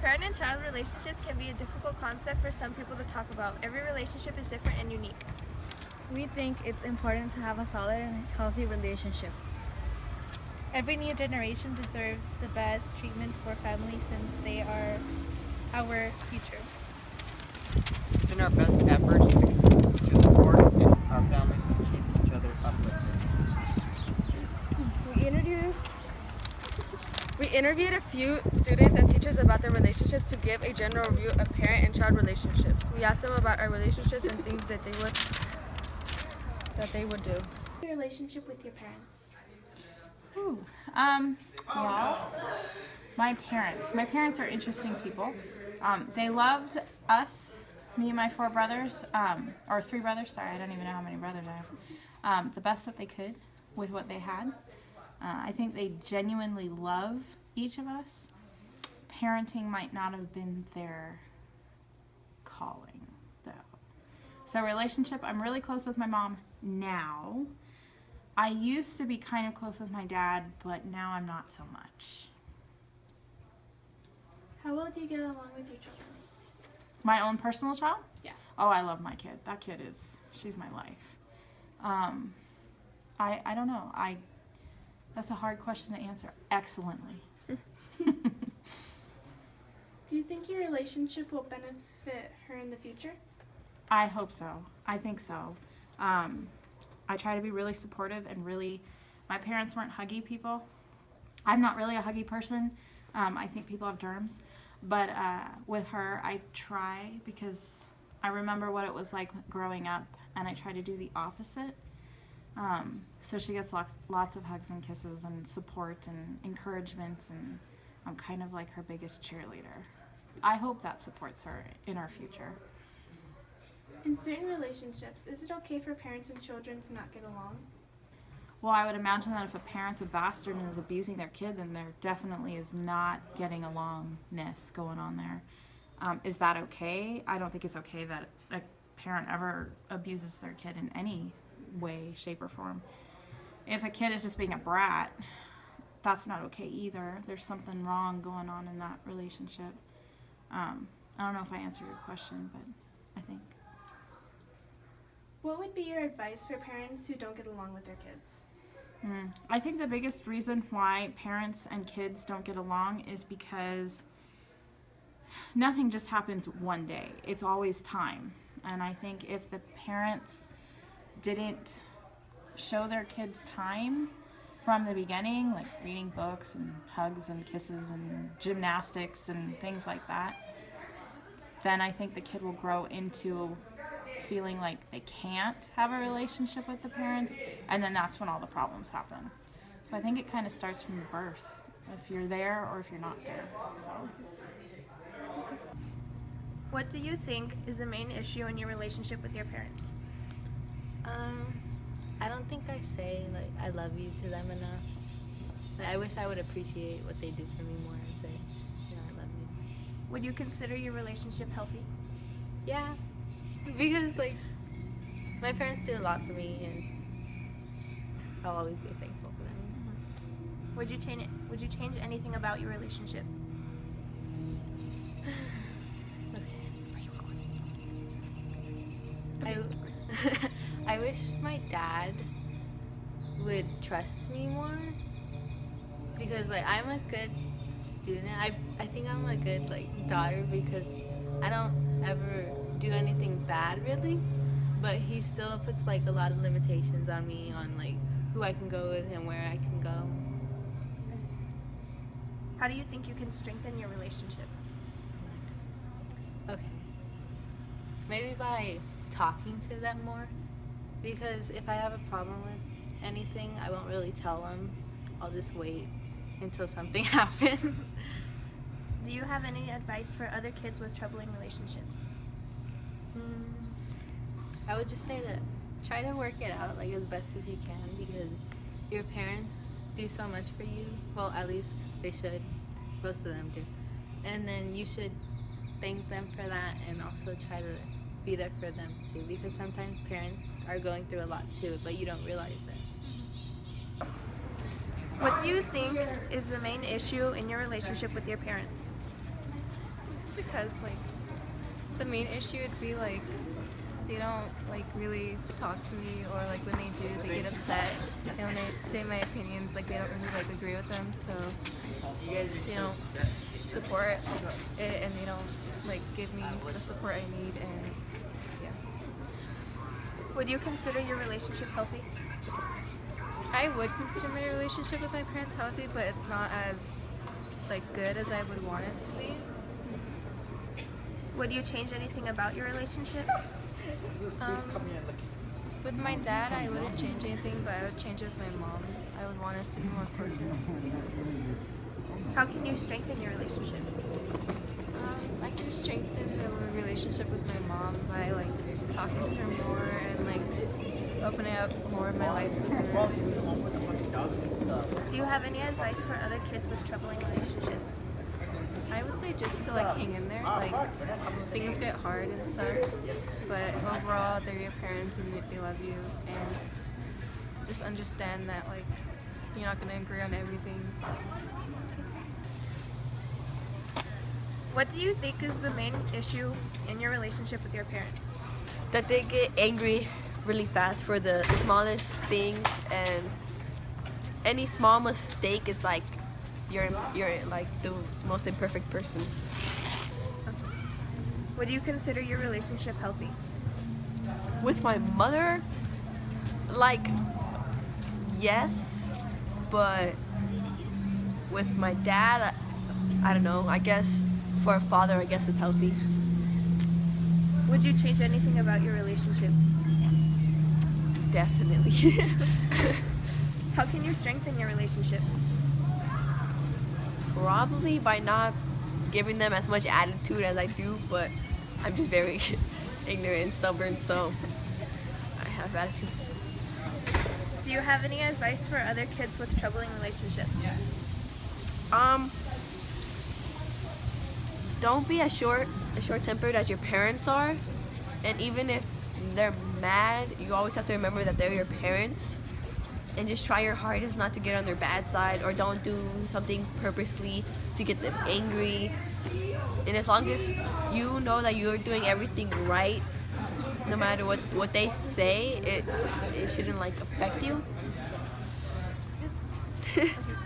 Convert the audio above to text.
Parent and child relationships can be a difficult concept for some people to talk about. Every relationship is different and unique. We think it's important to have a solid and healthy relationship. Every new generation deserves the best treatment for families since they are our future. It's in our best efforts to support our families and keep each other uplifted. We interviewed a few students and teachers about their relationships to give a general review of parent and child relationships. We asked them about our relationships and things that they would do. Your relationship with your parents. Well, my parents are interesting people. They loved us, me and my 4 brothers, or 3 brothers, sorry, I don't even know how many brothers I have, the best that they could with what they had. I think they genuinely love each of us. Parenting might not have been their calling, though. So relationship, I'm really close with my mom now. I used to be kind of close with my dad, but now I'm not so much. How well do you get along with your children? My own personal child? Yeah. Oh, I love my kid. That kid she's my life. I don't know. That's a hard question to answer. Excellently. Do you think your relationship will benefit her in the future? I hope so. I think so. I try to be really supportive and my parents weren't huggy people. I'm not really a huggy person. I think people have germs. But with her, I try because I remember what it was like growing up, and I try to do the opposite. So she gets lots of hugs and kisses and support and encouragement, and I'm kind of like her biggest cheerleader. I hope that supports her in our future. In certain relationships, is it okay for parents and children to not get along? Well, I would imagine that if a parent's a bastard and is abusing their kid, then there definitely is not getting alongness going on there. Is that okay? I don't think it's okay that a parent ever abuses their kid in any way, shape, or form. If a kid is just being a brat, that's not okay either. There's something wrong going on in that relationship. I don't know if I answered your question, but I think. What would be your advice for parents who don't get along with their kids? I think the biggest reason why parents and kids don't get along is because nothing just happens one day. It's always time. And I think if the parents didn't show their kids time from the beginning, like reading books and hugs and kisses and gymnastics and things like that, then I think the kid will grow into feeling like they can't have a relationship with the parents, and then that's when all the problems happen. So I think it kind of starts from birth, if you're there or if you're not there. So. What do you think is the main issue in your relationship with your parents? I don't think I say like I love you to them enough. Like, I wish I would appreciate what they do for me more and say, I love you. Would you consider your relationship healthy? Yeah, because like my parents do a lot for me, and I'll always be thankful for them. Would you change anything about your relationship? I wish my dad would trust me more, because like I'm a good student. I think I'm a good like daughter because I don't ever do anything bad really, but he still puts like a lot of limitations on me on like who I can go with and where I can go. How do you think you can strengthen your relationship? Okay. Maybe by talking to them more, because if I have a problem with anything, I won't really tell them. I'll just wait until something happens. Do you have any advice for other kids with troubling relationships? I would just say to try to work it out like as best as you can, because your parents do so much for you. Well, at least they should. Most of them do. And then you should thank them for that, and also try to be there for them too, because sometimes parents are going through a lot too, but you don't realize it. What do you think is the main issue in your relationship with your parents? it's because like the main issue would be like they don't like really talk to me, or like when they do, they get upset. And when they say my opinions, like they don't really like agree with them, so they don't support it, and they don't like give me the support I need. And yeah, Would you consider your relationship healthy? I would consider my relationship with my parents healthy, but it's not as like good as I would want it to be. Would you change anything about your relationship? With my dad, I wouldn't change anything, but I would change it with my mom. I would want us to be more closer. How can you strengthen your relationship? I can strengthen the relationship with my mom by like talking to her more and like opening up more of my life to her. Do you have any advice for other kids with troubling relationships? I would say just to like hang in there. Like things get hard and stuff, but overall they're your parents and they love you, and just understand that like you're not gonna agree on everything. So. What do you think is the main issue in your relationship with your parents? That they get angry really fast for the smallest things, and any small mistake is like you're like the most imperfect person. Would you consider your relationship healthy? With my mother, like, yes, but with my dad, I don't know. I guess for a father, I guess it's healthy. Would you change anything about your relationship? Definitely. How can you strengthen your relationship? Probably by not giving them as much attitude as I do, but I'm just very ignorant and stubborn, so I have attitude. Do you have any advice for other kids with troubling relationships? Don't be as short-tempered as your parents are, and even if they're mad, you always have to remember that they're your parents, and just try your hardest not to get on their bad side, or don't do something purposely to get them angry. And as long as you know that you're doing everything right, no matter what they say, it shouldn't like affect you.